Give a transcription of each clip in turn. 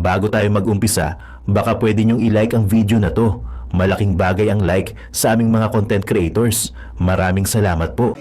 Bago tayo mag-umpisa, baka pwede nyong i-like ang video na to. Malaking bagay ang like sa aming mga content creators. Maraming salamat po.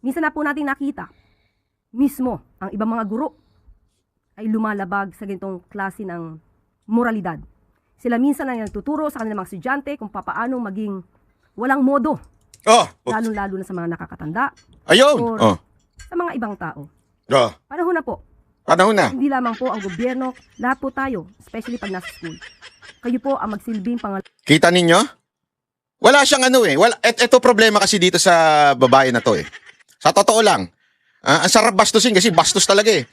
Minsan na po natin nakita, mismo ang ibang mga guro ay lumalabag sa ganitong klase ng moralidad. Sila minsan ay nagtuturo sa kanilang mga estudyante kung papaano maging walang modo, lalong-lalo na sa mga nakakatanda Ayun. or sa mga ibang tao. Panahon na po. Panahon na. Hindi lamang po ang gobyerno, lahat po tayo, especially pag nasa school. Kayo po ang magsilbing Kita ninyo? Wala siyang ano eh. Ito problema kasi dito sa babae na to eh. Sa totoo lang. Ang sarap bastusin kasi bastos talaga eh.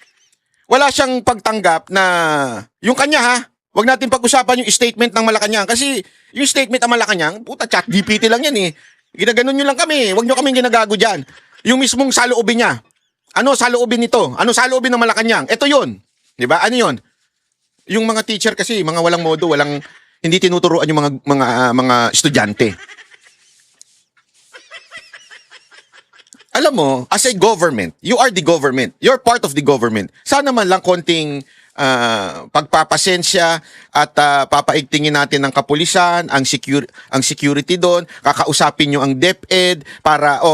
Wala siyang pagtanggap na yung kanya ha. Huwag natin pag-usapan yung statement ng Malacanang kasi yung statement ng Malacanang, puta chat GPT lang yan eh. Ginaganon nyo lang kami. Huwag nyo kaming ginagago dyan. Yung mismong saloobin niya. Ano saloobin nito? Ano saloobin ng Malacanang? Ito yun. Diba? Ano yun? Yung mga teacher kasi, mga walang modo, hindi tinuturuan yung mga estudyante. Alam mo, as a government, you are the government. You're part of the government. Sana man lang konting pagpapasensya at papaigtingin natin ng kapulisan, ang security doon, kakausapin nyo ang DepEd para,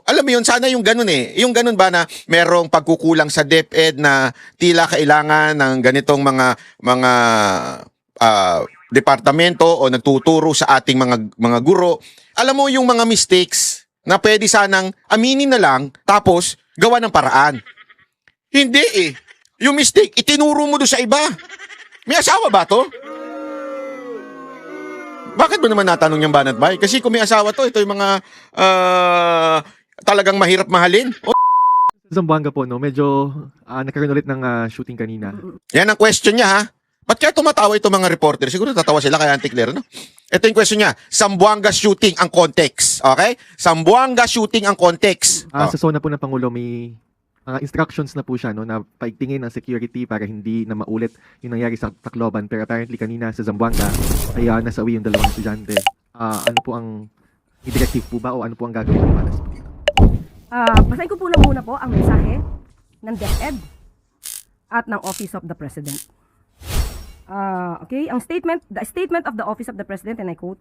alam mo yun, sana yung ganun eh. Yung ganun ba na merong pagkukulang sa DepEd na tila kailangan ng ganitong mga departamento o nagtuturo sa ating mga guro. Alam mo yung mga mistakes na pwede sanang aminin na lang tapos gawa ng paraan. Hindi eh. Yung mistake, itinuro mo doon sa iba. May asawa ba to? Bakit mo naman natanong yung banat bay? Kasi kung may asawa to, ito yung mga talagang mahirap mahalin. Zamboanga po, no? Medyo nagkaroon ulit ng shooting kanina. Yan ang question niya ha. Ba't kaya tumatawa itong mga reporter? Siguro tatawa sila kaya anti-clear, no? Ito yung question niya. Zamboanga shooting ang context. Okay? Zamboanga shooting ang context. Sa zona po ng Pangulo, may instructions na po siya, no? Na paigtingin ang security para hindi na maulit yung nangyari sa Tacloban. Pero apparently kanina sa Zamboanga ay nasa uwi yung dalawang estudyante. Ano po ang directive po ba o ano po ang gagawin ng malas po? basahin ko po na muna po ang mensahe ng DepEd at ng Office of the President. Okay, the statement of the Office of the President, and I quote,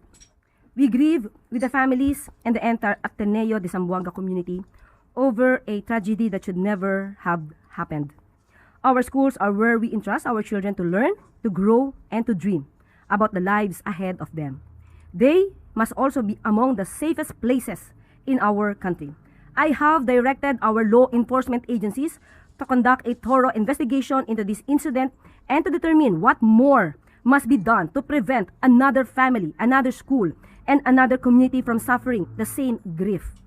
"We grieve with the families and the entire Ateneo de Zamboanga community over a tragedy that should never have happened. Our schools are where we entrust our children to learn, to grow, and to dream about the lives ahead of them. They must also be among the safest places in our country. I have directed our law enforcement agencies to conduct a thorough investigation into this incident and to determine what more must be done to prevent another family, another school, and another community from suffering the same grief.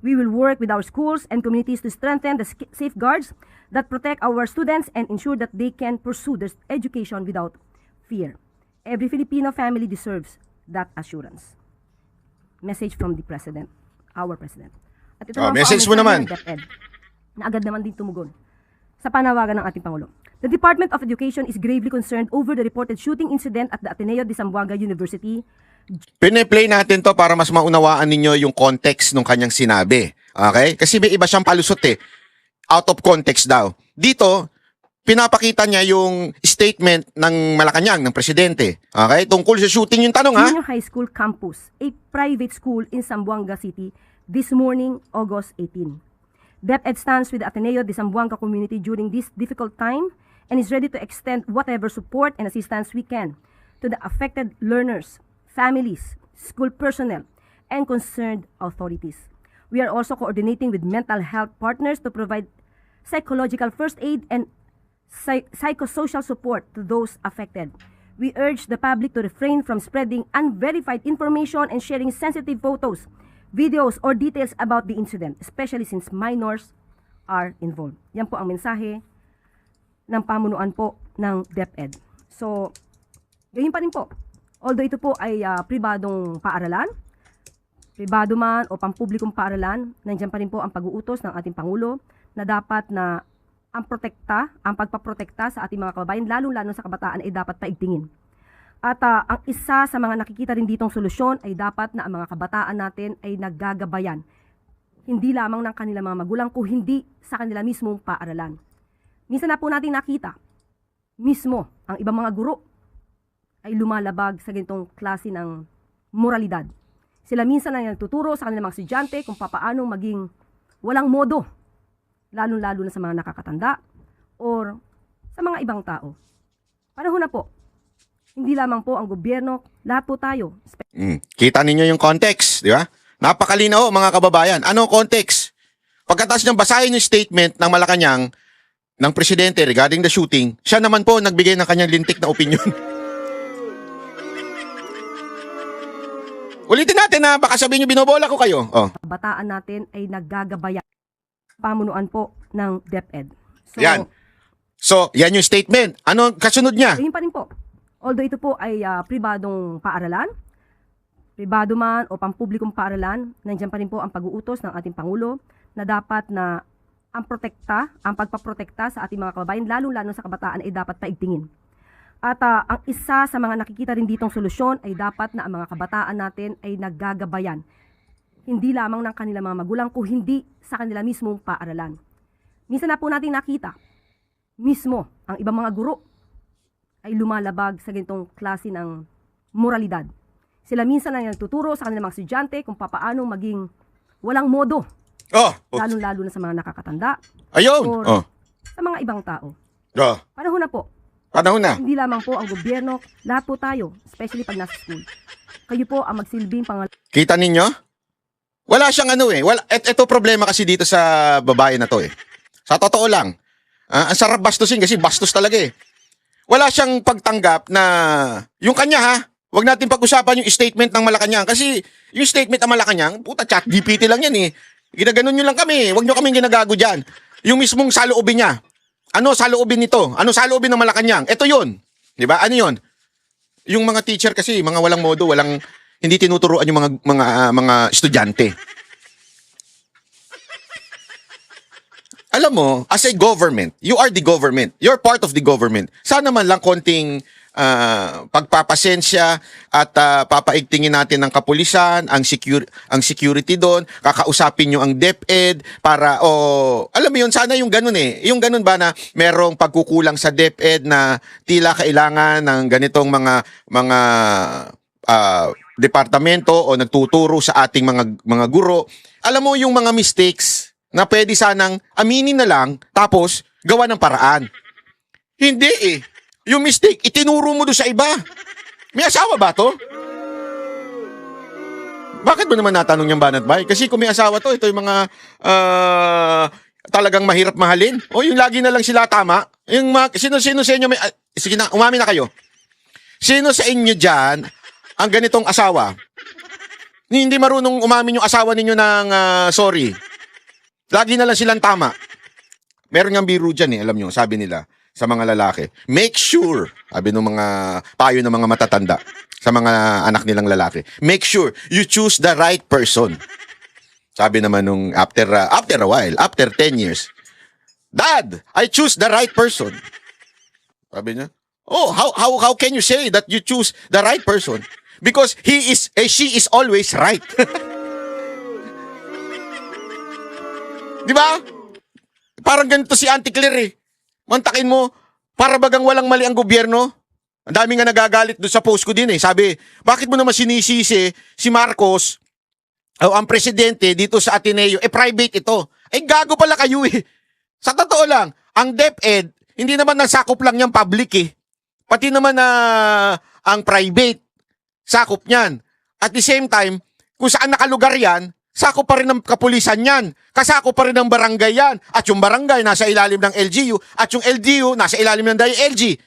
We will work with our schools and communities to strengthen the safeguards that protect our students and ensure that they can pursue their education without fear. Every Filipino family deserves that assurance." Message from the President, our President. At ito naman po message ang mo mensahe naman. ng DepEd, na agad naman din tumugon sa panawagan ng ating Pangulo. The Department of Education is gravely concerned over the reported shooting incident at the Ateneo de Zamboanga University. Pine-play natin to para mas maunawaan ninyo yung context ng kanyang sinabi. Okay? Kasi may iba siyang palusot eh. Out of context daw. Dito, pinapakita niya yung statement ng Malacanang, ng presidente. Okay? Tungkol sa shooting yung tanong ha. Junior High School Campus, a private school in Zamboanga City, this morning, August 18. DepEd stands with the Ateneo de Zamboanga community during this difficult time and is ready to extend whatever support and assistance we can to the affected learners, families, school personnel, and concerned authorities. We are also coordinating with mental health partners to provide psychological first aid and psychosocial support to those affected. We urge the public to refrain from spreading unverified information and sharing sensitive photos, videos, or details about the incident, especially since minors are involved. Yan po ang mensahe ng pamunuan po ng DepEd. So, ganyan pa rin po. Although ito po ay pribadong paaralan, pribado man o pampublikong paaralan, nandiyan pa rin po ang pag-uutos ng ating Pangulo na dapat na ang pagpaprotekta sa ating mga kababayan, lalong-lalo sa kabataan, ay dapat paigtingin. At ang isa sa mga nakikita rin ditong solusyon ay dapat na ang mga kabataan natin ay naggagabayan, hindi lamang ng kanilang mga magulang, kung hindi sa kanila mismong paaralan. Minsan na po natin nakita, mismo ang ibang mga guro ay lumalabag sa ganitong klase ng moralidad. Sila minsan ay nagtuturo sa kanilang mga estudyante kung papaanong maging walang modo, lalong-lalo na sa mga nakakatanda or sa mga ibang tao. Panahon na po, hindi lamang po ang gobyerno, lahat po tayo. Kita ninyo yung context, di ba? Napakalinaw, mga kababayan. Ano ang context? Pagkatapos niyang basahin yung statement ng Malacanang ng presidente regarding the shooting, siya naman po nagbigay ng kanyang lintik na opinion. Ulitin natin na baka sabihin niyo binobola ko kayo. Oh. Kabataan natin ay naggagabayan. Pamunuan po ng DepEd. So, Yan. So, yan yung statement. Ano kasunod niya? ganyan pa rin po. Although ito po ay pribadong paaralan, pribado man o pampublikong paaralan, nandiyan pa rin po ang pag-uutos ng ating Pangulo na dapat na ang pagpaprotekta sa ating mga kababayan, lalong-lalo sa kabataan, ay dapat paigtingin. At ang isa sa mga nakikita rin ditong solusyon ay dapat na ang mga kabataan natin ay naggagabayan, hindi lamang ng kanilang mga magulang, kung hindi sa kanila mismong paaralan. Minsan na po natin nakita, mismo ang ibang mga guro ay lumalabag sa ganitong klase ng moralidad. Sila minsan ay nagtuturo sa kanilang mga estudyante kung papaanong maging walang modo, Oh. lalong-lalo na sa mga nakakatanda Ayun. or Oh. sa mga ibang tao. Oh. Panahon na po, Panahon na. hindi lamang po ang gobyerno, lahat po tayo, especially pag nasa school. Kayo po ang magsilbing Kita ninyo? Wala siyang ano eh. Ito problema kasi dito sa babae na to eh. Sa totoo lang. Ang sarap bastusin kasi bastos talaga eh. Wala siyang pagtanggap na yung kanya ha. Huwag natin pag-usapan yung statement ng Malacanang kasi yung statement ng Malacanang, puta, chat GPT lang yan eh. Ginaganon nyo lang kami. Huwag nyo kaming ginagago dyan. Yung mismong saloobin niya. Ano saloobin nito? Ano saloobin ng Malacanang? Ito yun. Di ba? Ano yun? Yung mga teacher kasi, mga walang modo, hindi tinuturuan yung mga estudyante. Alam mo, as a government, you are the government. You're part of the government. Sana man lang konting pagpapasensya at papaigtingin natin ng kapulisan, ang security doon, kakausapin nyo ang DepEd para, alam mo yun, sana yung ganun eh. Yung ganun ba na merong pagkukulang sa DepEd na tila kailangan ng ganitong mga departamento o nagtuturo sa ating mga guro. Alam mo yung mga mistakes na pwede sanang aminin na lang tapos gawa ng paraan. Hindi eh. Yung mistake, itinuro mo doon sa iba. May asawa ba to? Bakit mo naman natanong yung banat bay? Kasi kung may asawa to, ito yung mga talagang mahirap mahalin. O yung lagi na lang sila tama. Yung sino sa inyo may... sige na, umamin na kayo. Sino sa inyo dyan ang ganitong asawa? Hindi marunong umamin yung asawa ninyo ng sorry. Lagi na lang silang tama. Meron nga biro dyan alam nyo, sabi nila sa mga lalaki. Make sure, sabi ng mga payo ng mga matatanda sa mga anak nilang lalaki. Make sure you choose the right person. Sabi naman nung after a while, after 10 years, Dad, I choose the right person. Sabi niya, oh, how can you say that you choose the right person? Because she is always right. Di ba? Parang ganito si Auntie Claire eh. Mantakin mo, para bagang walang mali ang gobyerno. Ang dami nga nagagalit doon sa post ko din eh. Sabi, bakit mo naman sinisisi si Marcos o ang presidente dito sa Ateneo? Private ito. Gago pala kayo eh. Sa totoo lang, ang DepEd, hindi naman nasakop lang yung public eh. Pati naman ang private, sakop niyan. At the same time, kung saan nakalugar yan, sakop pa rin ng kapulisan yan. Kasako pa rin ng barangay yan. At yung barangay nasa ilalim ng LGU. At yung LGU nasa ilalim ng DILG.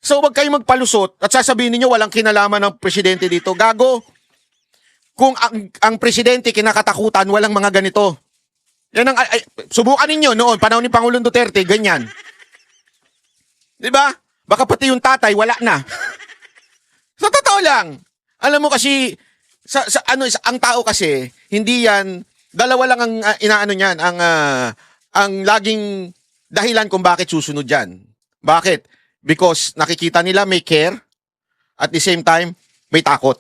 So wag kayong magpalusot at sasabihin niyo walang kinalaman ng presidente dito. Gago. Kung ang presidente kinakatakutan, walang mga ganito. Yan ang, subukan ninyo noon, panahon ni Pangulong Duterte, ganyan. Di ba? Baka pati yung tatay, wala na. Sa totoo lang. Alam mo kasi, ang tao kasi, hindi yan, dalawa lang ang inaano niyan, ang laging dahilan kung bakit susunod yan. Bakit? Because nakikita nila may care, at the same time, may takot.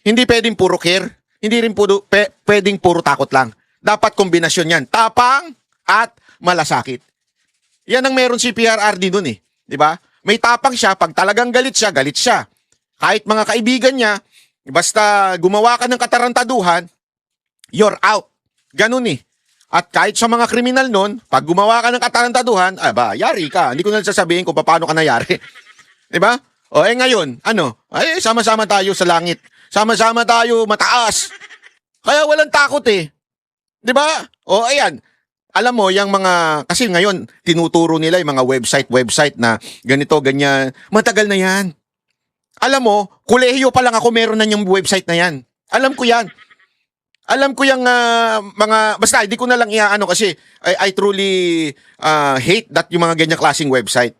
Hindi pwedeng puro care, hindi rin pwedeng puro takot lang. Dapat kombinasyon yan. Tapang at malasakit. Yan ang meron si PRRD dun eh. Di ba? May tapang siya, pag talagang galit siya, galit siya. Kahit mga kaibigan niya, basta gumawa ka ng katarantaduhan, you're out. Ganun eh. At kahit sa mga kriminal nun, pag gumawa ka ng katarantaduhan, yari ka. Hindi ko na sasabihin kung paano ka nayari. Diba? O ngayon, sama-sama tayo sa langit. Sama-sama tayo mataas. Kaya walang takot eh. Diba? O ayan. Alam mo, yung mga, kasi ngayon, tinuturo nila yung mga website na ganito, ganyan. Matagal na yan. Alam mo, kolehiyo pa lang ako meron na yung website na yan. Alam ko yan. Alam ko yung mga, basta hindi ko na lang iaano kasi I truly hate that yung mga ganyan klaseng website.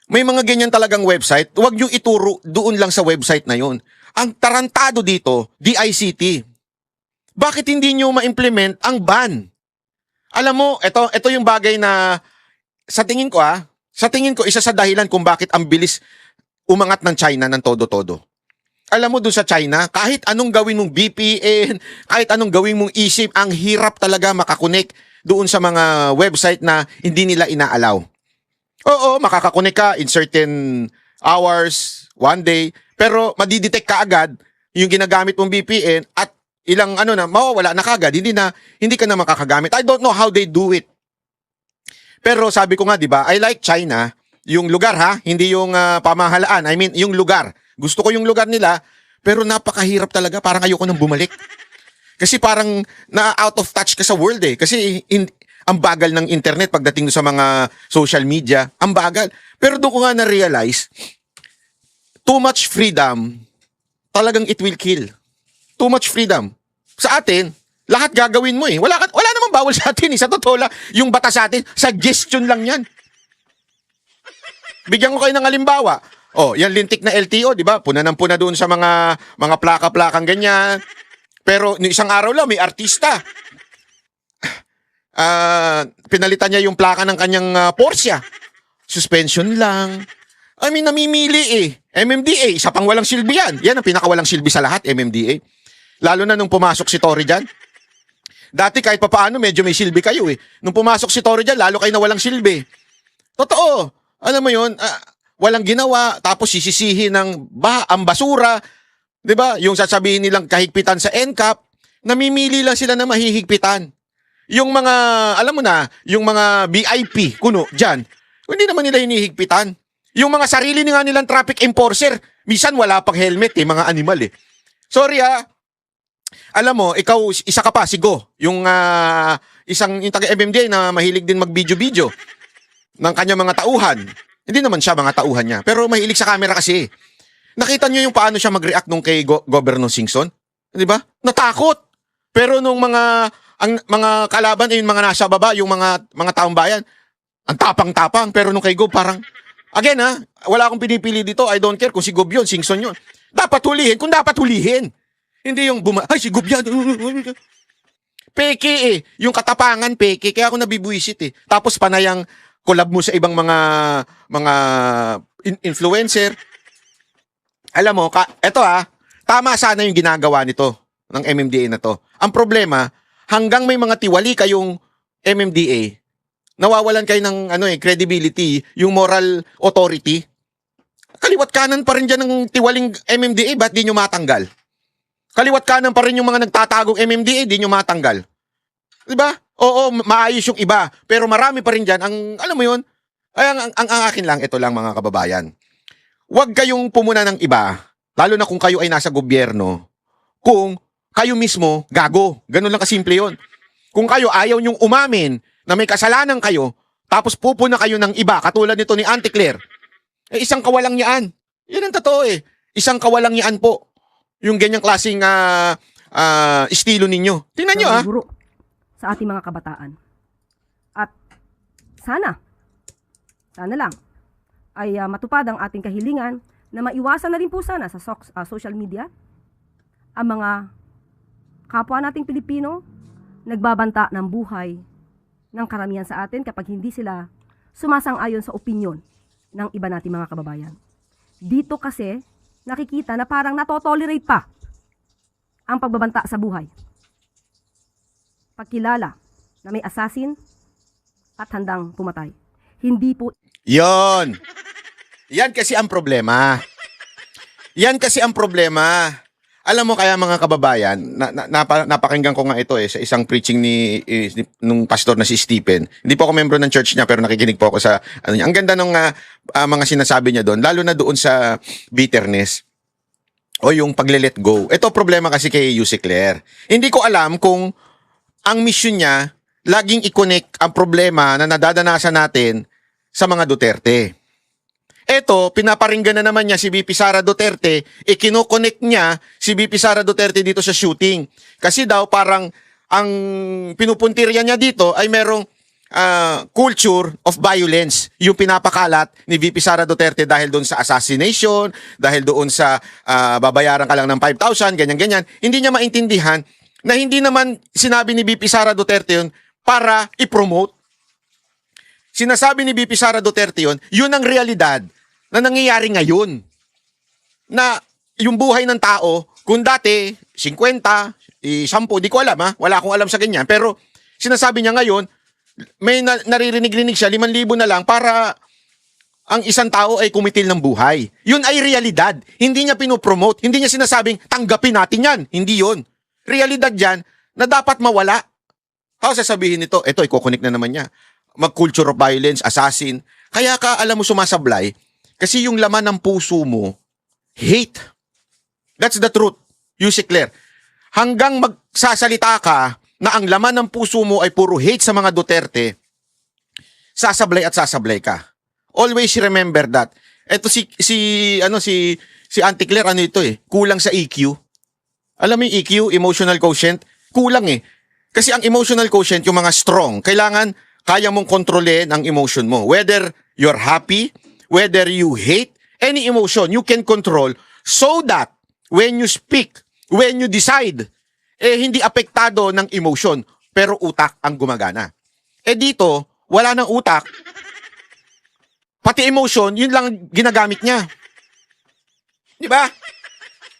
May mga ganyan talagang website, huwag nyo ituro doon lang sa website na yun. Ang tarantado dito, DICT. Bakit hindi nyo ma-implement ang ban? Alam mo, ito yung bagay na sa tingin ko isa sa dahilan kung bakit ang bilis umangat ng China ng todo-todo. Alam mo doon sa China, kahit anong gawin mong VPN, kahit anong gawin mong eSIM, ang hirap talaga makakonek doon sa mga website na hindi nila inaalaw. Oo, makakakonek ka in certain hours, one day, pero madidetect ka agad yung ginagamit mong VPN at ilang mawawala na kagad, hindi ka na makakagamit. I don't know how they do it. Pero sabi ko nga, di ba, I like China, yung lugar hindi yung pamahalaan, I mean yung lugar. Gusto ko yung lugar nila, pero napakahirap talaga. Parang ayoko nang bumalik. Kasi parang na-out of touch ka sa world eh. Kasi ang bagal ng internet pagdating sa mga social media. Ang bagal. Pero doon ko nga na-realize, too much freedom, talagang it will kill. Too much freedom. Sa atin, lahat gagawin mo eh. Wala namang bawal sa atin eh. Sa totoo lang, yung batas sa atin, suggestion lang yan. Bigyan ko kayo ng halimbawa. Yan lintik na LTO, di ba? Puna ng puna doon sa mga plaka-plakang ganyan. Pero isang araw lang, may artista. Pinalitan niya yung plaka ng kanyang Porsche. Suspension lang. I mean, namimili eh. MMDA, isa pang walang silbi yan. Yan ang pinakawalang silbi sa lahat, MMDA. Lalo na nung pumasok si Tory dyan. Dati kahit papaano, medyo may silbi kayo eh. Nung pumasok si Tory dyan, lalo kayo na walang silbi. Totoo. Alam mo yun, walang ginawa, tapos sisisihin ng ang basura, 'di ba? Yung sasabihin nilang kahigpitan sa NCAP, namimili lang sila na mahihigpitan. Yung mga, alam mo na, yung mga VIP, kuno, diyan, hindi naman nila hinihigpitan. Yung mga sarili nga nilang traffic enforcer, minsan wala pang helmet eh, mga animal eh. Sorry alam mo, ikaw, isa ka pa, si Go, yung yung taga-MMDA na mahilig din mag-video-video ng kanyang mga tauhan. Hindi naman siya mga tauhan niya, pero mahilig sa camera kasi. Nakita niyo yung paano siya mag-react nung kay Governor Singson? 'Di ba? Natakot. Pero nung mga kalaban yung mga nasa baba, yung mga taong bayan, ang tapang-tapang, pero nung kay Gob parang again wala akong pinipili dito. I don't care kung si Gob yun, Singson yun. Dapat hulihin kung dapat hulihin. Hindi yung si Gob yan. Peke eh. Yung katapangan peke, kaya ako nabibuisit eh. Tapos panayang collab mo sa ibang mga influencer. Alam mo, tama sana yung ginagawa nito ng MMDA na to. Ang problema, hanggang may mga tiwali kayong MMDA, nawawalan kayo ng credibility, yung moral authority. Kaliwat kanan pa rin dyan ng tiwaling MMDA, ba't di nyo matanggal? Kaliwat kanan pa rin yung mga nagtatagong MMDA, di nyo matanggal. Diba? Oo, maayos yung iba. Pero marami pa rin dyan. Alam mo yun? Ang akin lang, ito lang mga kababayan. Huwag kayong pumuna ng iba, lalo na kung kayo ay nasa gobyerno, kung kayo mismo gago. Ganun lang kasimple yun. Kung kayo ayaw nyong umamin na may kasalanan kayo, tapos pupuna kayo ng iba, katulad nito ni Auntie Claire, isang kawalang yaan. Yan ang totoo eh. Isang kawalang yaan po. Yung ganyang klaseng estilo ninyo. Tingnan nyo Guro. sa ating mga kabataan. At sana lang ay matupad ang ating kahilingan na maiwasan na rin po sana sa social media ang mga kapwa nating Pilipino nagbabanta ng buhay ng karamihan sa atin kapag hindi sila sumasang-ayon sa opinyon ng iba nating mga kababayan. Dito kasi nakikita na parang natotolerate pa ang pagbabanta sa buhay. Pagkilala na may assassin at handang pumatay. Hindi po Yon. Yan kasi ang problema. Yan kasi ang problema. Alam mo kaya mga kababayan, napakinggan ko nga ito sa isang preaching nung pastor na si Stephen. Hindi po ako membro ng church niya pero nakikinig po ako sa ano niya. Ang ganda ng mga sinasabi niya doon, lalo na doon sa bitterness o yung pagle-let go. Ito problema kasi kay Yusek Claire. Hindi ko alam kung ang mission niya laging i-connect ang problema na nadadanasan natin sa mga Duterte. Eto, pinaparinggan na naman niya si VP Sara Duterte, ikino-connect niya si VP Sara Duterte dito sa shooting. Kasi daw parang ang pinupuntirya niya dito ay merong culture of violence. Yung pinapakalat ni VP Sara Duterte dahil doon sa assassination, dahil doon sa babayaran ka lang ng 5,000, ganyan-ganyan. Hindi niya maintindihan na hindi naman sinabi ni VP Sara Duterte yun para i-promote. Sinasabi ni VP Sara Duterte yun ang realidad na nangyayari ngayon. Na yung buhay ng tao, kung dati 50, 10, di ko alam wala akong alam sa ganyan. Pero sinasabi niya ngayon, may naririnig-rinig siya, 5,000 na lang para ang isang tao ay kumitil ng buhay. Yun ay realidad. Hindi niya pinopromote. Hindi niya sinasabing, tanggapin natin yan. Hindi yun. Realidad yan na dapat mawala. How sasabihin nito? Ito, iko-connect na naman niya. Mag-culture of violence, assassin. Kaya ka, alam mo, sumasablay. Kasi yung laman ng puso mo, hate. That's the truth, Yusek Claire. Hanggang magsasalita ka na ang laman ng puso mo ay puro hate sa mga Duterte, sasablay at sasablay ka. Always remember that. Ito si Auntie Claire, kulang sa EQ. Alam mo yung EQ, emotional quotient, kulang Kasi ang emotional quotient, yung mga strong, kailangan kaya mong kontrolin ang emotion mo. Whether you're happy, whether you hate, any emotion you can control so that when you speak, when you decide, hindi apektado ng emotion, pero utak ang gumagana. Dito, wala ng utak, pati emotion, yun lang ginagamit niya. Di ba?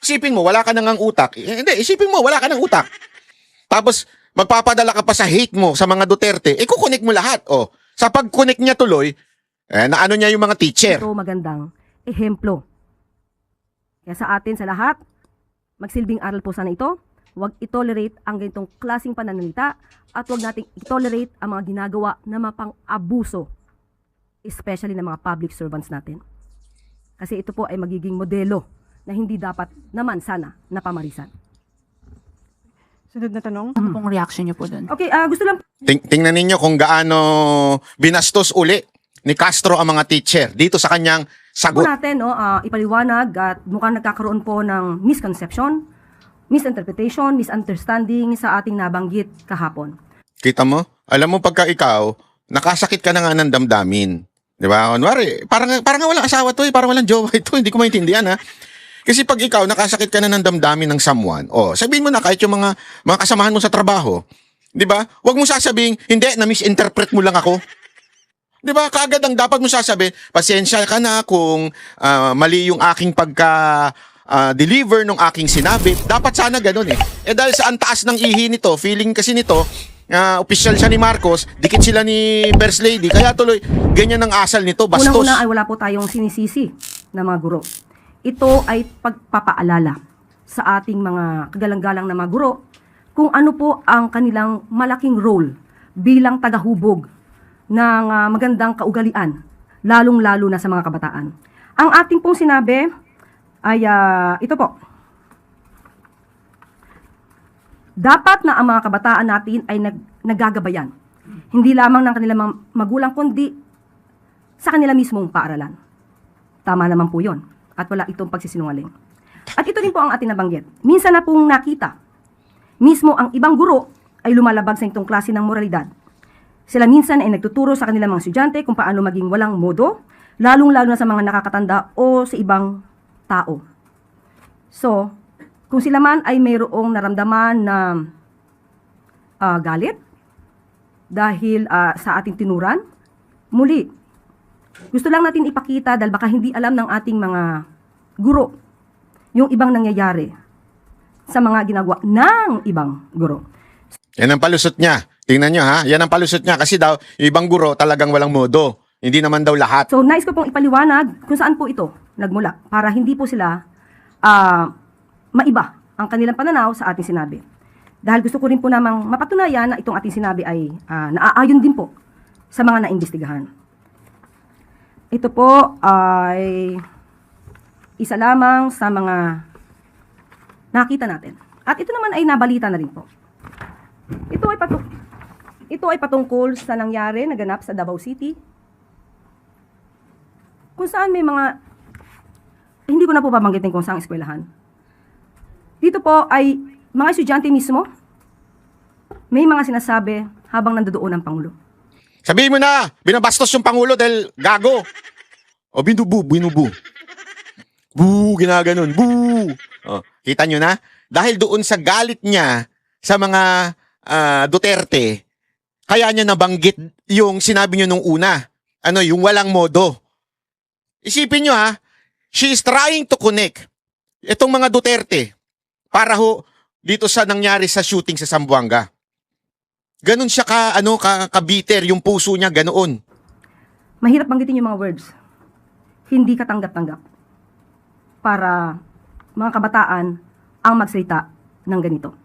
Isipin mo, wala ka nang utak. Isipin mo, wala ka nang utak. Tapos, magpapadala ka pa sa hate mo sa mga Duterte, kukonek mo lahat. Sa pag-connect niya tuloy, naano niya yung mga teacher. ito magandang ehemplo. Kaya sa atin sa lahat, magsilbing aral po sana ito. Huwag itolerate ang ganitong klaseng pananalita at huwag nating itolerate ang mga ginagawa na mapang-abuso, especially ng mga public servants natin. Kasi ito po ay magiging modelo na hindi dapat naman sana napamarisan. Sunod na tanong, ano pong reaction niyo po doon? Okay, gusto lang Tingnan ninyo kung gaano binastos uli ni Castro ang mga teacher dito sa kanyang po sagot. natin ipaliwanag at mukhang nagkakaroon po ng misconception, misinterpretation, misunderstanding sa ating nabanggit kahapon. Kita mo? Alam mo pagka ikaw, nakasakit ka na nga ng damdamin. Di ba? Kunwari, parang walang asawa to parang walang jowa ito. Hindi ko maintindihan Kasi pag ikaw, nakasakit ka na ng damdamin ng someone, sabihin mo na kahit yung mga kasamahan mo sa trabaho, di ba? Huwag mo sasabihin, hindi, na-misinterpret mo lang ako. Di ba? Kaagad ang dapat mo sasabihin, pasensya ka na kung mali yung aking deliver ng aking sinabi. Dapat sana ganun dahil sa antaas ng ihi nito, feeling kasi nito, official siya ni Marcos, dikit sila ni First Lady, kaya tuloy, ganyan ang asal nito, bastos. Unang-una ay wala po tayong sinisisi na mga guro. Ito ay pagpapaalala sa ating mga kagalang-galang na mga guro kung ano po ang kanilang malaking role bilang tagahubog ng magandang kaugalian, lalong-lalo na sa mga kabataan. Ang ating pong sinabi ay ito po. Dapat na ang mga kabataan natin ay nagagabayan. Hindi lamang ng kanilang mga magulang, kundi sa kanila mismong paaralan. Tama naman po yun. At wala itong pagsisinungaling. At ito din po ang ating nabanggit. Minsan na pong nakita, mismo ang ibang guro ay lumalabag sa itong klase ng moralidad. Sila minsan ay nagtuturo sa kanilang mga estudyante kung paano maging walang modo, lalong-lalo na sa mga nakakatanda o sa ibang tao. So, kung sila man ay mayroong naramdaman na galit dahil sa ating tinuran, muli, gusto lang natin ipakita dahil baka hindi alam ng ating mga guro yung ibang nangyayari sa mga ginagawa ng ibang guro. Yan ang palusot niya. Tingnan nyo ha, yan ang palusot niya kasi daw yung ibang guro talagang walang modo. Hindi naman daw lahat. So, nais ko pong ipaliwanag kung saan po ito nagmula para hindi po sila maiba ang kanilang pananaw sa ating sinabi. Dahil gusto ko rin po namang mapatunayan na itong ating sinabi ay naaayon din po sa mga naimbestigahan. Ito po ay isa lamang sa mga nakita natin. At ito naman ay nabalita na rin po. Ito ay patungkol sa nangyari, naganap sa Davao City, kung saan may mga, hindi ko na po babanggitin kung saan eskwelahan. Dito po ay mga estudyante mismo, may mga sinasabi habang nandoon ang Pangulo. Sabihin mo na, binabastos yung Pangulo dahil gago. O binubu. Bu, ginaganon. Bu. O, kita nyo na? Dahil doon sa galit niya sa mga Duterte, kaya niya nabanggit yung sinabi niyo nung una. Yung walang modo. Isipin nyo ha, she is trying to connect itong mga Duterte para dito sa nangyari sa shooting sa Zamboanga. Ganun siya ka-bitter, yung puso niya ganoon. Mahirap banggitin yung mga words. Hindi katanggap-tanggap para mga kabataan ang magsalita ng ganito.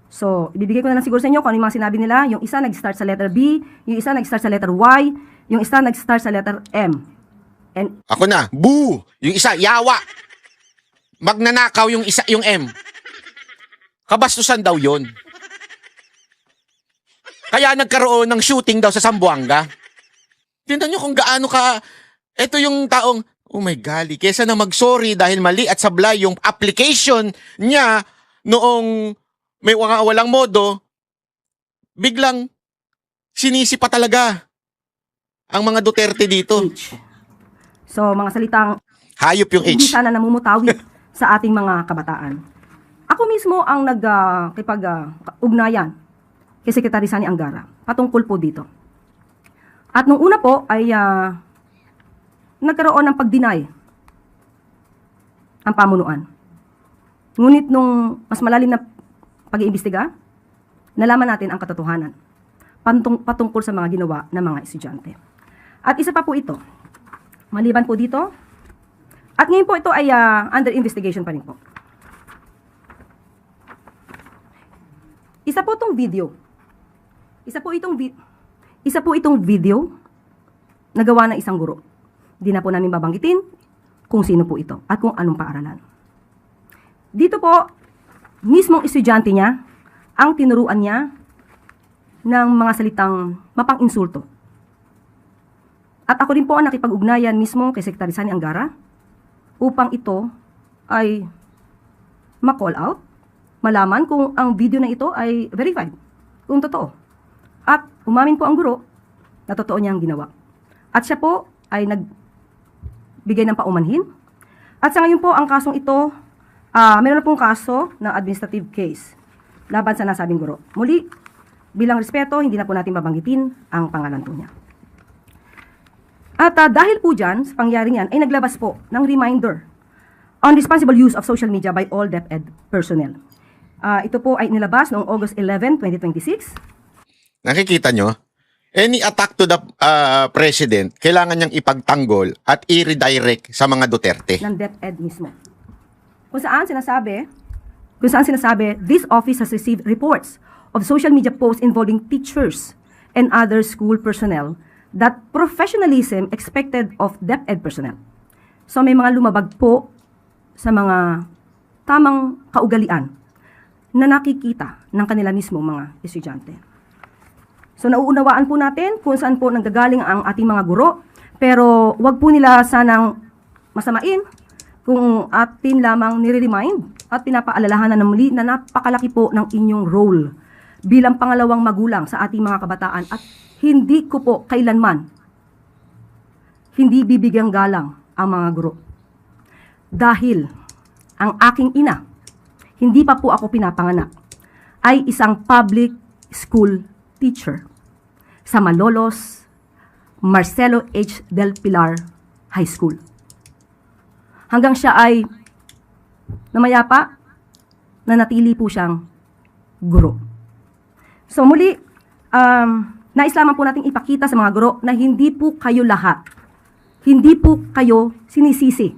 So, ibibigay ko na lang siguro sa inyo kung ano yung mga sinabi nila. Yung isa nag-start sa letter B, yung isa nag-start sa letter Y, yung isa nag-start sa letter M. And Ako na, boo! Yung isa, yawa! Magnanakaw yung isa, yung M. Kabastusan daw yon. Kaya nagkaroon ng shooting daw sa Zamboanga. Tingnan nyo kung gaano ka... Ito yung taong, oh my golly, kesa na mag-sorry dahil mali at sablay yung application niya noong may walang modo, biglang sinisi pa talaga ang mga Duterte dito. H. So, mga salitang Hayop yung hindi H. sana namumutawi sa ating mga kabataan. Ako mismo ang nagkipag-ugnayan kay Secretary Sani Angara patungkol po dito. At nung una po ay nagkaroon ng pag-deny ang pamunuan. Ngunit nung mas malalim na pag-iimbestiga, nalaman natin ang katotohanan patungkol sa mga ginawa ng mga estudyante. At isa pa po ito, maliban po dito, at ngayon po ito ay under investigation pa rin po. Isa po itong video. Isa po itong video na gawa ng isang guro. Di na po namin babanggitin kung sino po ito at kung anong paaralan. Dito po, mismong estudyante niya ang tinuruan niya ng mga salitang mapang-insulto. At ako rin po ang nakipag-ugnayan mismo kay Secretary Sani Angara upang ito ay ma-call out, malaman kung ang video na ito ay verified, kung totoo. At umamin po ang guro na totoo niyang ginawa. At siya po ay nagbigay ng paumanhin. At sa ngayon po, ang kasong ito, meron na pong kaso ng administrative case laban sa nasabing guro. Muli, bilang respeto, hindi na po natin babanggitin ang pangalan po niya. At dahil po dyan, sa pangyaring yan, ay naglabas po ng reminder on responsible use of social media by all DepEd personnel. Ito po ay nilabas noong August 11, 2026. Nakikita nyo? Any attack to the president, kailangan niyang ipagtanggol at i-redirect sa mga Duterte. Ng DepEd mismo. Kung saan sinasabi, this office has received reports of social media posts involving teachers and other school personnel that professionalism expected of DepEd personnel. So may mga lumabag po sa mga tamang kaugalian na nakikita ng kanila mismo mga estudyante. So nauunawaan po natin kung saan po nanggagaling ang ating mga guro, pero wag po nila sanang masamain kung atin lamang nire-remind at pinapaalalahanan na muli na napakalaki po ng inyong role bilang pangalawang magulang sa ating mga kabataan at hindi ko po kailanman hindi bibigyang galang ang mga guro. Dahil ang aking ina, hindi pa po ako pinapanganak, ay isang public school teacher sa Malolos Marcelo H. Del Pilar High School. Hanggang siya ay namayapa, nanatili po siyang guro. So muli, nais lamang po nating ipakita sa mga guro na hindi po kayo lahat, hindi po kayo sinisisi.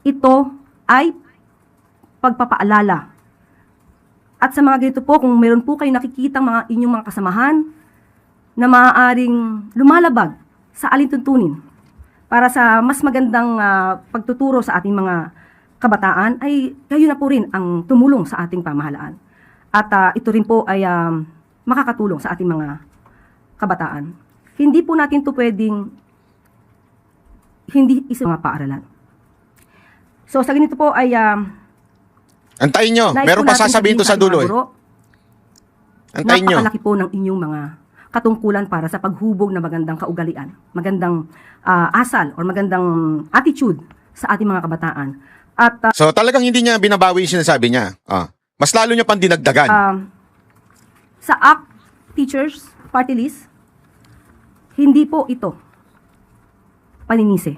Ito ay pagpapaalala. At sa mga ganito po, kung meron po kayo nakikitang mga inyong mga kasamahan na maaaring lumalabag sa alintuntunin para sa mas magandang pagtuturo sa ating mga kabataan, ay kayo na po rin ang tumulong sa ating pamahalaan. At ito rin po ay makakatulong sa ating mga kabataan. Hindi po natin ito pwedeng hindi isa mga paaralan. So sa ganito po ay Antayin nyo. nais Meron po pa natin sasabihin to sa ating mga dulo eh. guro, Antayin nyo. napakalaki po ng inyong mga katungkulan para sa paghubog na magandang kaugalian, magandang asal or magandang attitude sa ating mga kabataan. At So talagang hindi niya binabawi yung sinasabi niya. Mas lalo niya pang dinagdagan. sa ACT Teachers Party List, hindi po ito paninisi.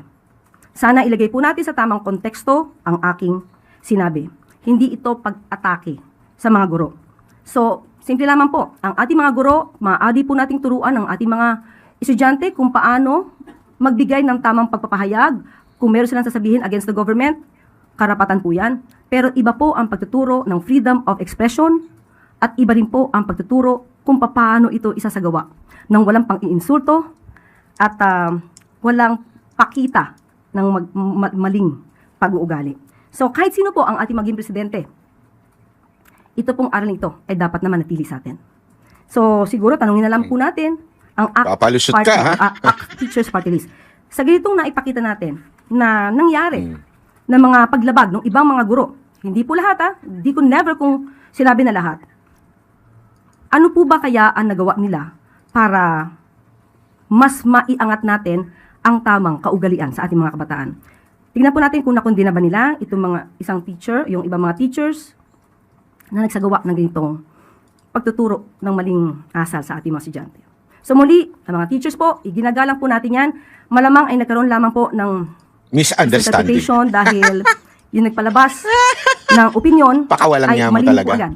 Sana ilagay po natin sa tamang konteksto ang aking sinabi. Hindi ito pag-atake sa mga guro. So, simple lamang po, ang ating mga guro, maaari po nating turuan ang ating mga estudyante kung paano magbigay ng tamang pagpapahayag. Kung meron silang sasabihin against the government, karapatan po yan. Pero iba po ang pagtuturo ng freedom of expression at iba rin po ang pagtuturo kung paano ito isasagawa nang walang pang-iinsulto at walang pakita ng maling pag-uugali. So kahit sino po ang ating maging presidente, ito pong aral nito ay dapat na manatili sa atin. So siguro tanungin na lang po natin ang Papalusot ka, ha? ACT Teachers Party List. Sa ganitong naipakita natin na nangyari na mga paglabag ng ibang mga guro, hindi po lahat hindi ko never kung sinabi na lahat. Ano po ba kaya ang nagawa nila para mas maiangat natin ang tamang kaugalian sa ating mga kabataan? Tingnan po natin kung nakondena ba nila itong mga isang teacher, yung ibang mga teachers na nagsagawa ng ganitong pagtuturo ng maling asal sa ating mga estudyante. So muli, ang mga teachers po, iginagalang po natin yan. Malamang ay nagkaroon lamang po ng Misunderstanding. misinterpretation dahil yung nagpalabas ng opinion Pakawalang ay niya mo mali talaga. po agad.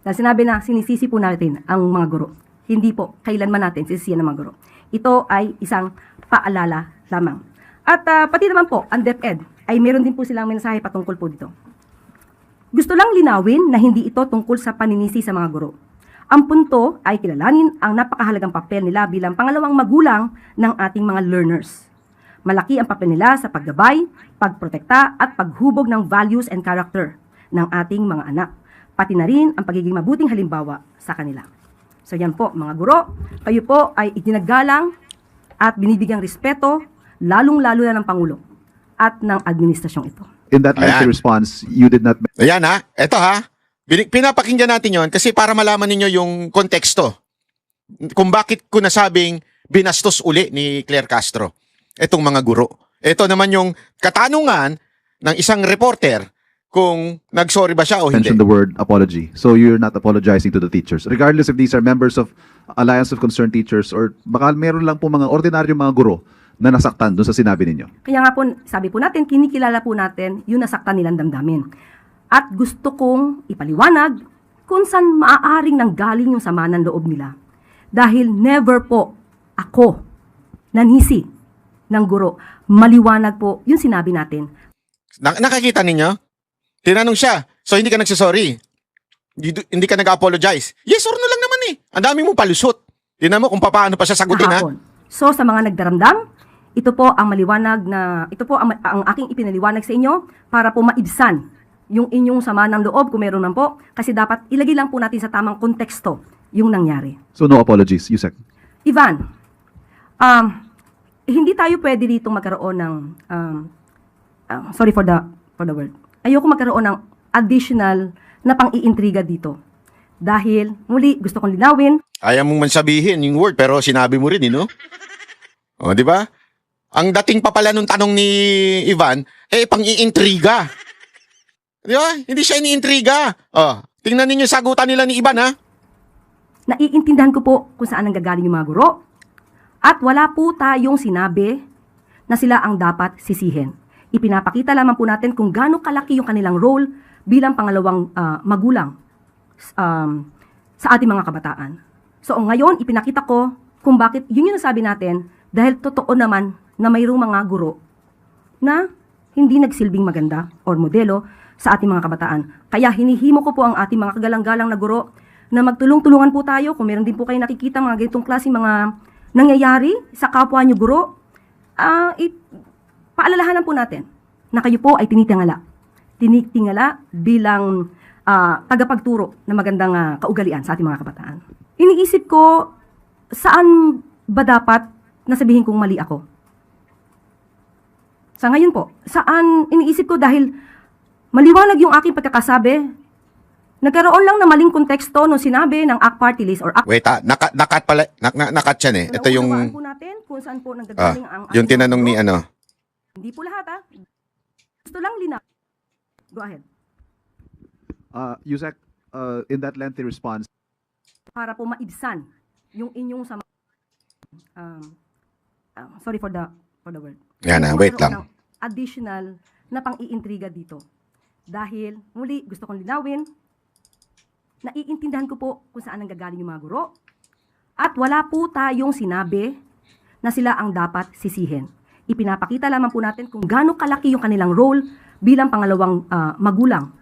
Dahil sinabi na sinisisi po natin ang mga guro. Hindi po kailanman natin sisisiyan ng mga guro. Ito ay isang paalala lamang. At pati naman po, ang DepEd ay meron din po silang mensahe patungkol po dito. Gusto lang linawin na hindi ito tungkol sa paninisi sa mga guro. Ang punto ay kilalanin ang napakahalagang papel nila bilang pangalawang magulang ng ating mga learners. Malaki ang papel nila sa paggabay, pagprotekta at paghubog ng values and character ng ating mga anak. Pati na rin ang pagiging mabuting halimbawa sa kanila. So yan po mga guro, kayo po ay itinagalang at binibigyang respeto, lalong-lalo na ng Pangulo at ng administrasyong ito. In that lengthy Ayan. response, you did not Ayan eto pinapakinggan natin yon kasi para malaman ninyo yung konteksto. Kung bakit ko nasabing binastos uli ni Claire Castro itong mga guro. Ito naman yung katanungan ng isang reporter kung nagsorry ba siya o hindi. mention the word apology. So you're not apologizing to the teachers. Regardless if these are members of Alliance of Concerned Teachers or baka meron lang po mga ordinaryong mga guro na nasaktan doon sa sinabi ninyo. Kaya nga po, sabi po natin, kinikilala po natin yung nasaktan nilang damdamin. At gusto kong ipaliwanag kung saan maaaring nanggaling yung sama ng loob nila. Dahil never po ako nanisi ng guro. Maliwanag po yung sinabi natin. Nakakita ninyo? Tinanong siya, so hindi ka nagsasorry? Hindi ka nag-apologize? Yes or no lang naman eh. Ang dami mong palusot. Tingnan mo kung paano pa siya sagutin ha. Kahapon. So sa mga nagdaramdam, ito po ang maliwanag na, ito po ang aking ipinaliwanag sa inyo para po maibsan yung inyong sama ng loob kung meron man po. Kasi dapat ilagay lang po natin sa tamang konteksto yung nangyari. So no apologies, Yusek. Ivan, hindi tayo pwede dito magkaroon ng, sorry for the word. Ayoko magkaroon ng additional na pang-iintriga dito. Dahil, muli, gusto kong linawin, Ayaw mong man sabihin yung word, pero sinabi mo rin, no? O, di ba? Ang dating pa pala nung tanong ni Ivan, pang-iintriga. Di ba? Hindi siya iniintriga. O, tingnan ninyo yung sagutan nila ni Ivan, ha? naiintindihan ko po kung saan nanggagaling yung mga guro. At wala po tayong sinabi na sila ang dapat sisihin. Ipinapakita lamang po natin kung gaano kalaki yung kanilang role bilang pangalawang magulang sa ating mga kabataan. So ngayon, ipinakita ko kung bakit yun yung nasabi natin dahil totoo naman na mayroong mga guro na hindi nagsilbing maganda or modelo sa ating mga kabataan. Kaya hinihimo ko po ang ating mga kagalang-galang na guro na magtulong-tulungan po tayo kung meron din po kayo nakikita mga ganitong klase mga nangyayari sa kapwa nyo guro, paalalahanan po natin na kayo po ay tinitingala bilang tagapagturo ng magandang kaugalian sa ating mga kabataan. Iniisip ko, saan ba dapat nasabihin kong mali ako? Sa ngayon po, saan iniisip ko dahil maliwanag yung aking pagkakasabi, nagkaroon lang ng maling konteksto nung sinabi ng ACT Party List or ACT. Wait, nakat pala, nakat yan eh. Ito yung, Naunawaan po natin kung saan po nanggagaling ang yung ating tinanong mga ni guro. ano. Hindi po lahat Gusto lang linaw. Go ahead. Yusek, in that lengthy response, Para po maibsan yung inyong sama. Sorry for the word. Yan na, Yung wait magkaroon lang. ng additional na pang-iintriga dito. Dahil, muli, gusto kong linawin, naiintindihan ko po kung saan nanggagaling yung mga guro. At wala po tayong sinabi na sila ang dapat sisihin. Ipinapakita lamang po natin kung gaano kalaki yung kanilang role bilang pangalawang magulang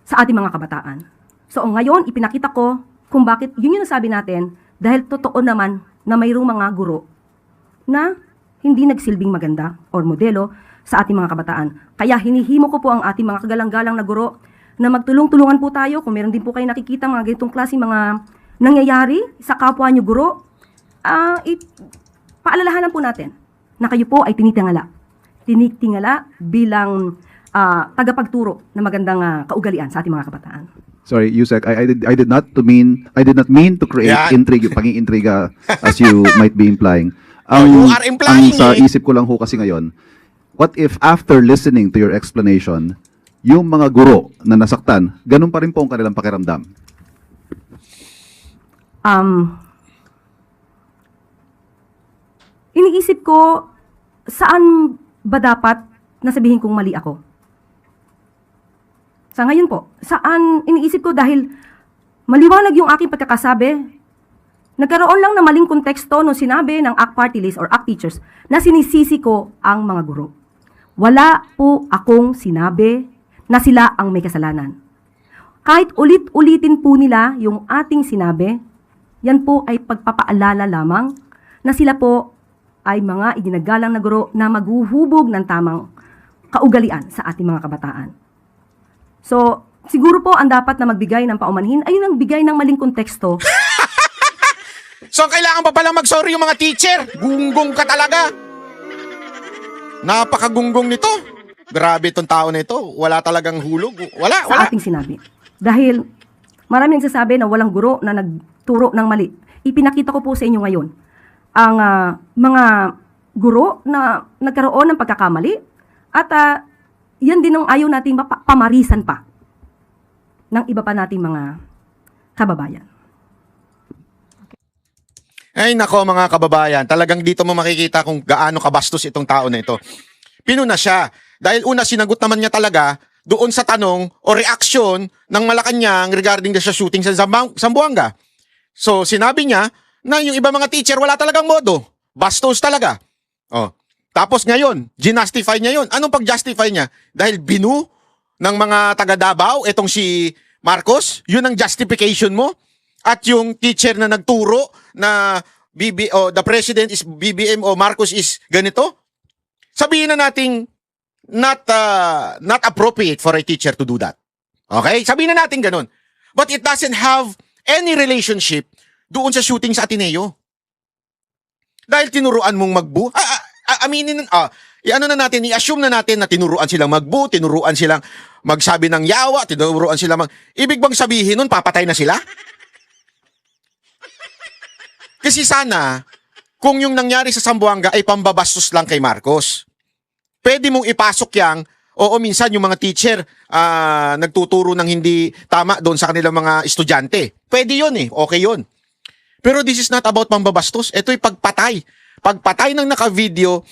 sa ating mga kabataan. So ngayon, ipinakita ko kung bakit yun yung nasabi natin dahil totoo naman na mayroong mga guro na hindi nagsilbing maganda or modelo sa ating mga kabataan. Kaya hinihimo ko po ang ating mga kagalang-galang na guro na magtulong-tulungan po tayo kung meron din po kayo nakikita mga ganitong klase mga nangyayari sa kapwa nyo guro, paalalahanan po natin na kayo po ay tinitingala bilang tagapagturo ng magandang kaugalian sa ating mga kabataan. sorry, Yusek, I did not mean to create Yan. pang-iintriga as you might be implying. You are implying ang sa eh. isip ko lang ho kasi ngayon, what if after listening to your explanation, yung mga guro na nasaktan, ganun pa rin po ang kanilang pakiramdam? Iniisip ko, saan ba dapat nasabihin kong mali ako? Sa ngayon po, saan iniisip ko dahil maliwanag yung aking pagkakasabi, nagkaroon lang ng maling konteksto nung sinabi ng ACT Party List or ACT Teachers na sinisisi ko ang mga guro. Wala po akong sinabi na sila ang may kasalanan. Kahit ulit-ulitin po nila yung ating sinabi, yan po ay pagpapaalala lamang na sila po ay mga iginagalang na guro na maghuhubog ng tamang kaugalian sa ating mga kabataan. So, siguro po ang dapat na magbigay ng paumanhin ay yung bigay ng maling konteksto. So, kailangan pa pala mag-sorry yung mga teacher. Gunggong ka talaga. Napakagunggong nito. Grabe itong tao na ito. Wala talagang hulog. sa Wala. ating sinabi. Dahil maraming nagsasabi na walang guro na nagturo ng mali. Ipinakita ko po sa inyo ngayon ang mga guro na nagkaroon ng pagkakamali at yan din ang ayaw nating pamarisan pa ng iba pa nating mga kababayan. Ay nako mga kababayan, talagang dito mo makikita kung gaano kabastos itong tao na ito. Pinuna siya. Dahil una sinagot naman niya talaga doon sa tanong o reaksyon ng Malacanang regarding sa shooting sa Zamboanga. So sinabi niya na yung iba mga teacher wala talagang modo. Bastos talaga. Oh. Tapos ngayon, ginastify niya yun. Anong pag-justify niya? Dahil binu ng mga taga Davao, etong si Marcos, yun ang justification mo? At yung teacher na nagturo na the president is BBM o Marcos is ganito? Sabihin na nating not appropriate for a teacher to do that. Okay? Sabihin na natin ganun. But it doesn't have any relationship doon sa shooting sa Ateneo. Dahil tinuruan mong aminin, i-ano na natin, i-assume na natin na tinuruan silang magbu, tinuruan silang magsabi ng yawa, tinuruan silang ibig bang sabihin nun, papatay na sila? Kasi sana, kung yung nangyari sa Zamboanga ay pambabastos lang kay Marcos, pwede mong ipasok yang, oo, minsan yung mga teacher nagtuturo ng hindi tama doon sa kanilang mga estudyante. Pwede yun eh, okay yun. Pero this is not about pambabastos. Ito'y pagpatay. Pagpatay ng naka-video,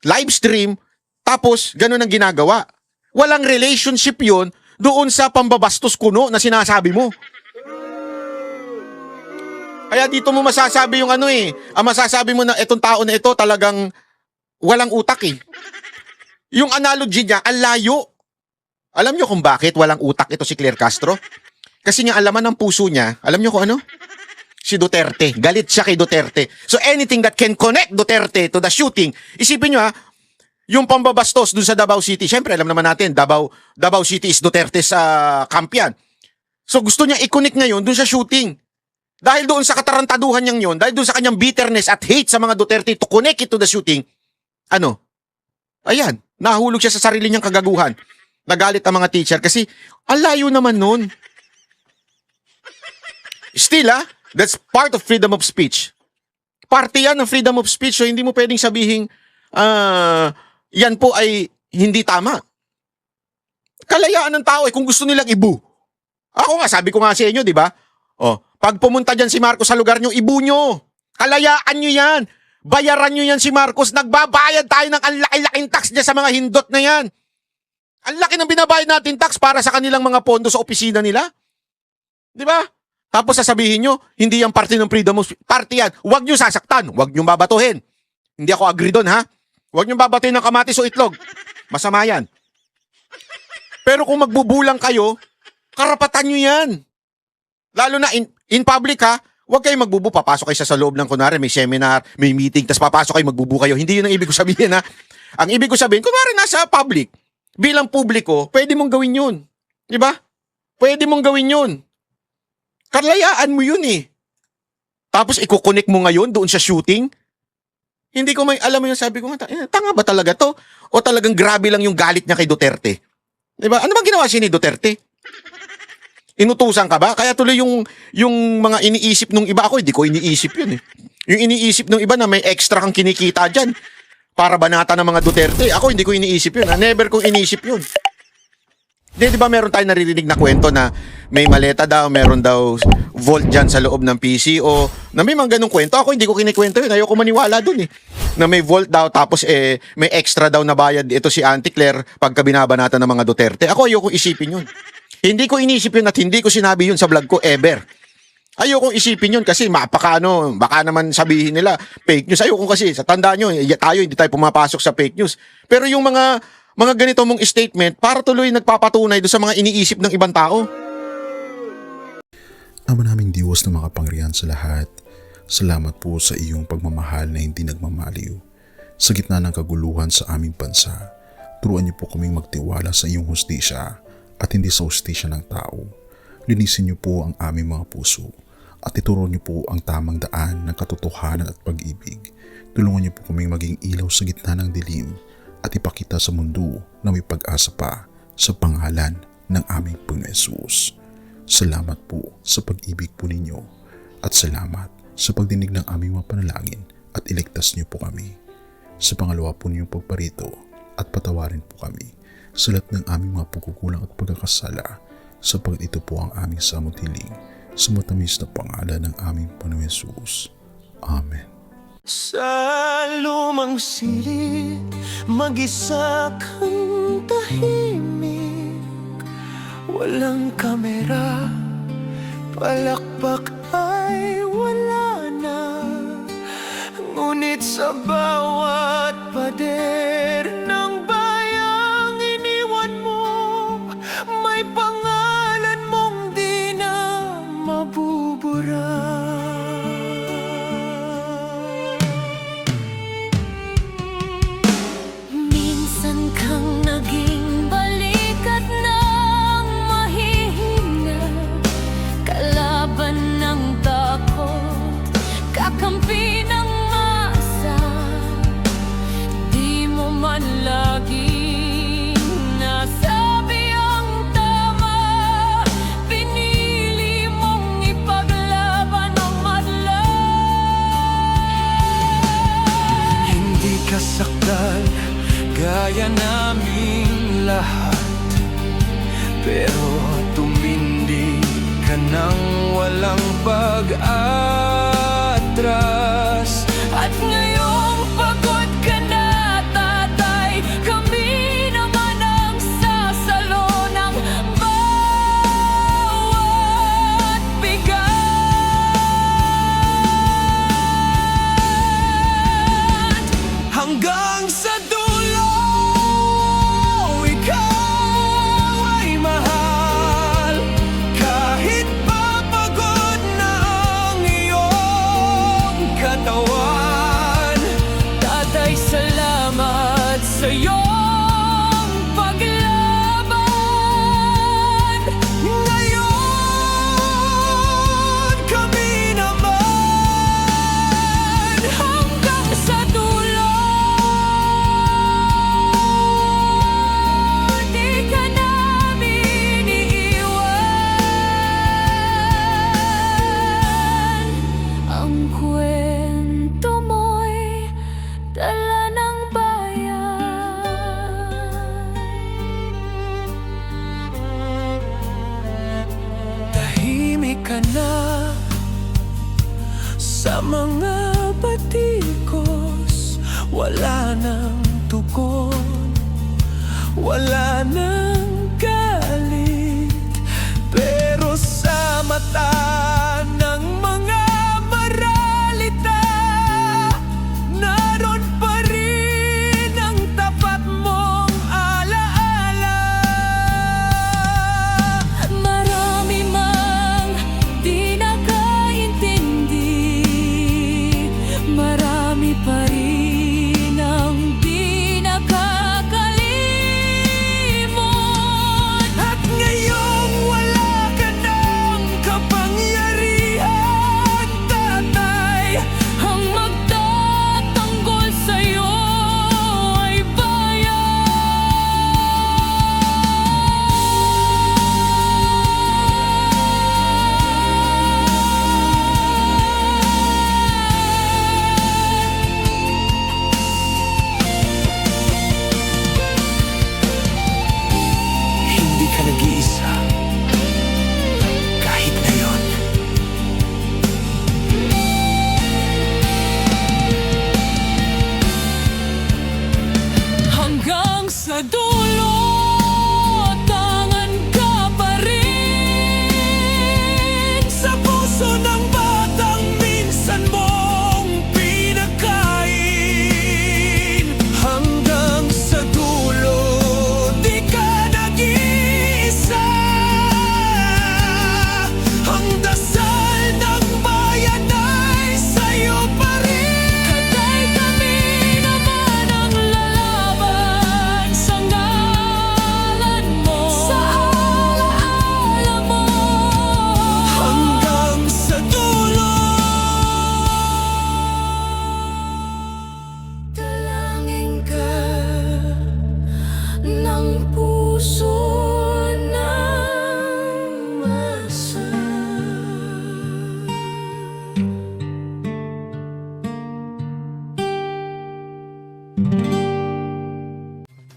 live stream, tapos ganun ang ginagawa. Walang relationship yun doon sa pambabastos kuno na sinasabi mo. Kaya dito mo masasabi yung ano eh. Ang masasabi mo na itong tao na ito talagang walang utak eh. Yung analogy niya, ang layo. Alam niyo kung bakit walang utak ito si Claire Castro? Kasi nga alaman ng puso niya, alam niyo kung ano? Si Duterte. Galit siya kay Duterte. So anything that can connect Duterte to the shooting, isipin niyo yung pambabastos dun sa Davao City. Siyempre, alam naman natin, Davao City is Duterte sa camp yan. So gusto niya i-connect ngayon dun sa shooting. Dahil doon sa katarantaduhan niyang yun, dahil doon sa kanyang bitterness at hate sa mga Duterte to connect it to the shooting, ano? Ayan, nahulog siya sa sarili niyang kagaguhan. Nagalit ang mga teacher kasi ang layo naman nun. Still, that's part of freedom of speech. Parte yan ng freedom of speech, so hindi mo pwedeng sabihin, yan po ay hindi tama. Kalayaan ng tao kung gusto nilang ibu. Ako nga, sabi ko nga sa inyo, di ba? Oh, pag pumunta dyan si Marcos sa lugar nyo, ibu nyo. Kalayaan nyo yan. Bayaran nyo yan si Marcos. Nagbabayad tayo ng ang laki-laking tax dyan sa mga hindot na yan. Ang laki ng binabayad natin tax para sa kanilang mga pondo sa opisina nila. Di ba? Tapos sasabihin nyo, hindi yan parte ng freedom of speech. Parte yan. Huwag nyo sasaktan. Huwag nyo babatuhin. Hindi ako agree doon, ha? Huwag nyo babatuhin ng kamatis o itlog. Masama yan. Pero kung magbubulang kayo, karapatan nyo yan. Lalo na in public, ha? Huwag kayo magbubu. Papasok kayo sa loob ng kunwari, may seminar, may meeting, tapos papasok kayo, magbubu kayo. Hindi yun ang ibig ko sabihin, ha? Ang ibig ko sabihin, kunwari nasa public, bilang publiko, pwede mong gawin yun. Di ba? Pwede mong gawin yun. Kalayaan mo yun eh. Tapos ikukonek mo ngayon doon sa shooting. Hindi ko may alam mo yung sabi ko nga, tanga ba talaga to? O talagang grabe lang yung galit niya kay Duterte? Diba? Ano bang ginawa siya ni Duterte? Inutusan ka ba? Kaya tuloy yung mga iniisip nung iba, ako hindi ko iniisip yun eh. Yung iniisip nung iba na may extra kang kinikita dyan para banata ng mga Duterte. Ako hindi ko iniisip yun. Never kong iniisip yun. Di ba meron tayong naririnig na kwento na may maleta daw, meron daw vault dyan sa loob ng PCO, na may mga ganung kwento. Ako hindi ko kinikwento yun. Ayoko maniwala dun eh. Na may vault daw, tapos may extra daw na bayad ito si Auntie Claire pagka binabanatan ng mga Duterte. Ako ayoko isipin yun. Hindi ko inisip yun at hindi ko sinabi yun sa vlog ko ever. Ayoko isipin yun kasi baka naman sabihin nila fake news. Ayoko kasi, sa tandaan nyo, tayo hindi tayo pumapasok sa fake news. Pero yung mga ganito mong statement, para tuloy nagpapatunay doon sa mga iniisip ng ibang tao. Ama naming Diyos na makapangyarihan sa lahat, salamat po sa iyong pagmamahal na hindi nagmamaliw. Sa gitna ng kaguluhan sa aming bansa, turuan niyo po kaming magtiwala sa iyong hustisya at hindi sa hustisya ng tao. Linisin niyo po ang aming mga puso at ituro niyo po ang tamang daan ng katotohanan at pag-ibig. Tulungan niyo po kaming maging ilaw sa gitna ng dilim at ipakita sa mundo na may pag-asa pa sa pangalan ng aming Panginoon Hesus. Salamat po sa pag-ibig po ninyo at salamat sa pagdinig ng aming mga panalangin at iligtas niyo po kami. Sa pangalawa po ninyong pagparito at patawarin po kami sa lahat ng aming mga pagkukulang at pagkakasala sapagkat ito po ang aming samutiling sa matamis na pangalan ng aming Panginoon Hesus. Amen. Sa lumang silid, mag-isa kang tahimik. Walang kamera, palakpak ay wala na. Ngunit sa bawat pader ng bayang iniwan mo, may pangalan mong di na mabubura. Minsan kang naging balikat ng mahihina, kalaban ng takot, kakampi ng masa. Di mo ka naming lahat, pero tumindi ka nang walang pag-atras. At ngayong pagod ka na, tatay, kami naman ang sasalo ng bawat bigat. Hanggang sa dulo, ikaw ay mahal, kahit papagod na ang iyong katawan. Tatay, salamat sa iyong paglaban. Ngayon, kami naman hanggang sa dulo. Di ka namin iiwan. Ang kwento mo'y dala ng bayan. Tahimik ka na sa mga batikos, wala nang tugon, wala nang galit, pero sa mata ng mga maralita, naroon pa rin ang tapat mong alaala. Marami mang di nakaintindi, marami pa rin ang di nakakalimot. At ngayong wala ka ng kapangyarihan, tatay, ang magtatanggol sa'yo ay hindi ka nag-iisa, kahit ngayon. Hanggang sa dulo, tangan ka pa rin sa puso ng batang minsan mong pinagkain. Hanggang sa dulo, di ka nag-iisa. Ang dasal ng bayan ay sa'yo pa rin. Katay, kami naman ang lalaban sa ngalan mo, sa alaala mo. Hanggang sa dulo, dalangin ka ng puso ng masa.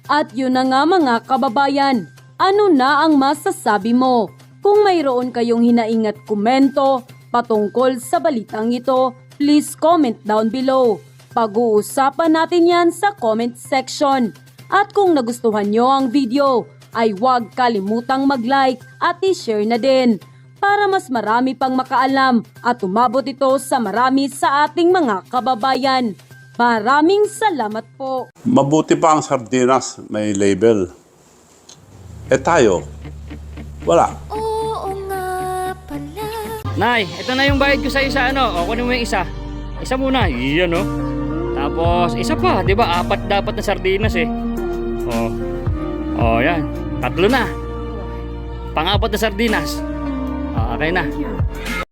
At yun na nga mga kababayan, ano na ang masasabi mo? Kung mayroon kayong hinaing at komento patungkol sa balitang ito, please comment down below. Pag-uusapan natin yan sa comment section. At kung nagustuhan nyo ang video, ay huwag kalimutang mag-like at i-share na din para mas marami pang makaalam at umabot ito sa marami sa ating mga kababayan. Maraming salamat po. Mabuti pa ang sardinas, may label. Eh tayo, wala. Oo nga pala. Nay, ito na yung bayad ko sa isa, ano? O, kunin mo yung isa. Isa muna, iyan, no? Tapos, isa pa, di ba? 4 dapat na sardinas, eh. O, yan. 3 na. Pang-4 na sardinas. Okay na.